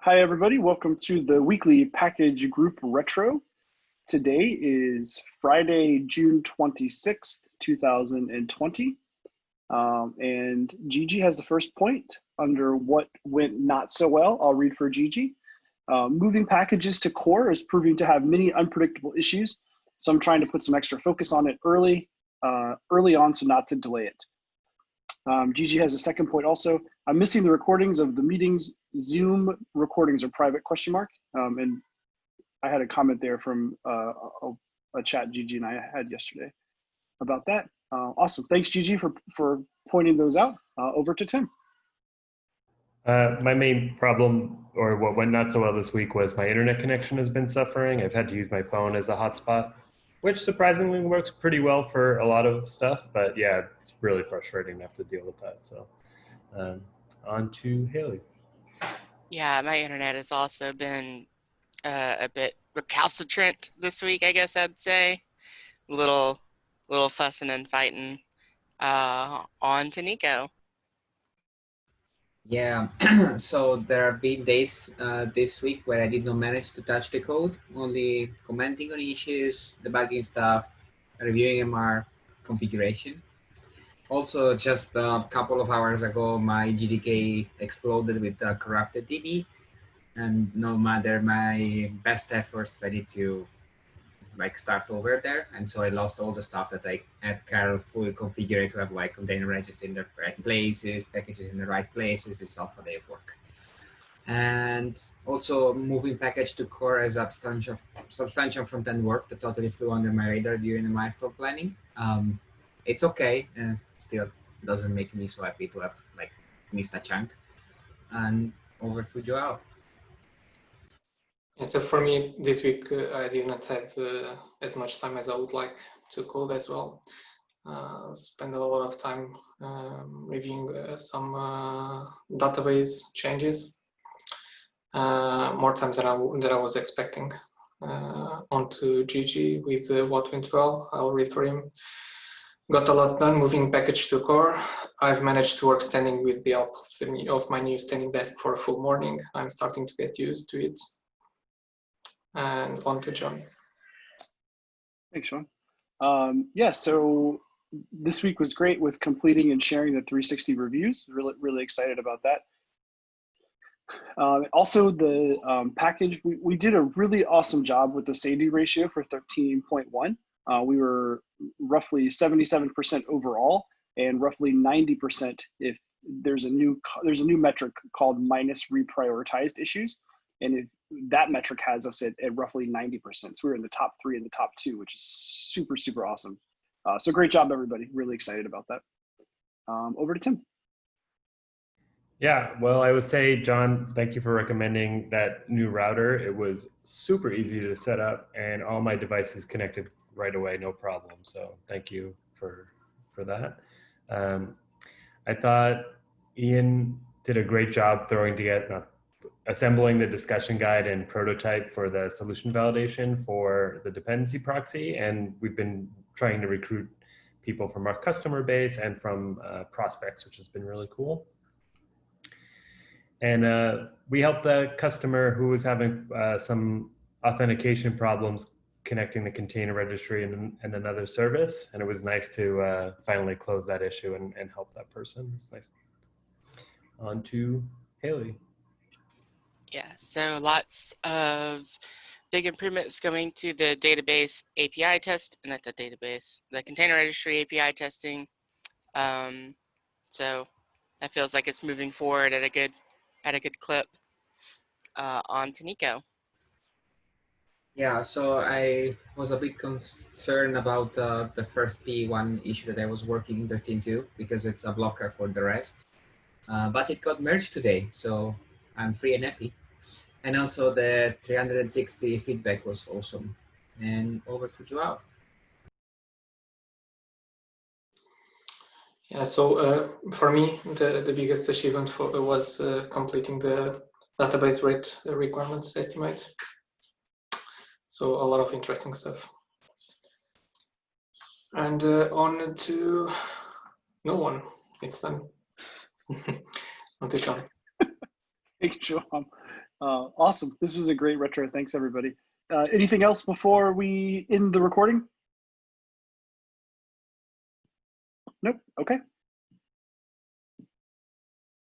Hi, everybody. Welcome to the weekly package group retro. Today is Friday, June 26th, 2020. And Gigi has the first point under what went not so well. I'll read for Gigi. Moving packages to core is proving to have many unpredictable issues. So I'm trying to put some extra focus on it early on so not to delay it. Gigi has a second point also. I'm missing the recordings of the meetings. Zoom recordings are private ? And I had a comment there from a chat Gigi and I had yesterday about that. Awesome. Thanks, Gigi, for pointing those out. Over to Tim. My main problem, or what went not so well this week, was my internet connection has been suffering. I've had to use my phone as a hotspot, which surprisingly works pretty well for a lot of stuff. But yeah, it's really frustrating to have to deal with that. So on to Hayley. Yeah, my internet has also been a bit recalcitrant this week, I guess I'd say. Little fussing and fighting. On to Nico. Yeah, so there have been days this week where I did not manage to touch the code, only commenting on issues, debugging stuff, reviewing MR configuration. Also, just a couple of hours ago, my GDK exploded with a corrupted DB, and no matter my best efforts, I need to start over there, and so I lost all the stuff that I had carefully configured to have container registers in the right places, packages in the right places. This is all for day of work. And also moving package to core as substantial front-end work that totally flew under my radar during the milestone planning. It's okay, and still doesn't make me so happy to have missed a chunk. And over to João. And so for me, this week, I did not have as much time as I would like to code as well. Spend a lot of time reviewing some database changes. More time than I was expecting. On to Gigi with what went well. I'll read for him. Got a lot done moving package to core. I've managed to work standing with the help of my new standing desk for a full morning. I'm starting to get used to it. And on to John. Thanks, João. Yeah, so this week was great with completing and sharing the 360 reviews. Really excited about that. Also, the package, we did a really awesome job with the SAIDI ratio for 13.1. We were roughly 77% overall, and roughly 90% if there's a new metric called minus reprioritized issues. And if that metric has us at roughly 90%. So we're in the top 3 and the top 2, which is super, super awesome. So great job, everybody. Really excited about that. Over to Tim. Yeah, well, I would say, John, thank you for recommending that new router. It was super easy to set up, and all my devices connected right away, no problem. So thank you for that. I thought Ian did a great job assembling the discussion guide and prototype for the solution validation for the dependency proxy. And we've been trying to recruit people from our customer base and from prospects, which has been really cool. And we helped the customer who was having some authentication problems connecting the container registry and another service. And it was nice to finally close that issue and help that person. It was nice. On to Hayley. Yeah, so lots of big improvements going to the database API test, and not the database, the container registry API testing. So that feels like it's moving forward at a good clip. On to Nico. Yeah, so I was a bit concerned about the first P1 issue that I was working in 13.2 because it's a blocker for the rest. But it got merged today, so I'm free and happy. And also the 360 feedback was awesome. And over to João. Yeah, so for me, the biggest achievement was completing the database rate requirements estimate. So a lot of interesting stuff. And on to no one. It's done. On to John. Thank you, João. Awesome. This was a great retro. Thanks, everybody. Anything else before we end the recording? Nope. Okay.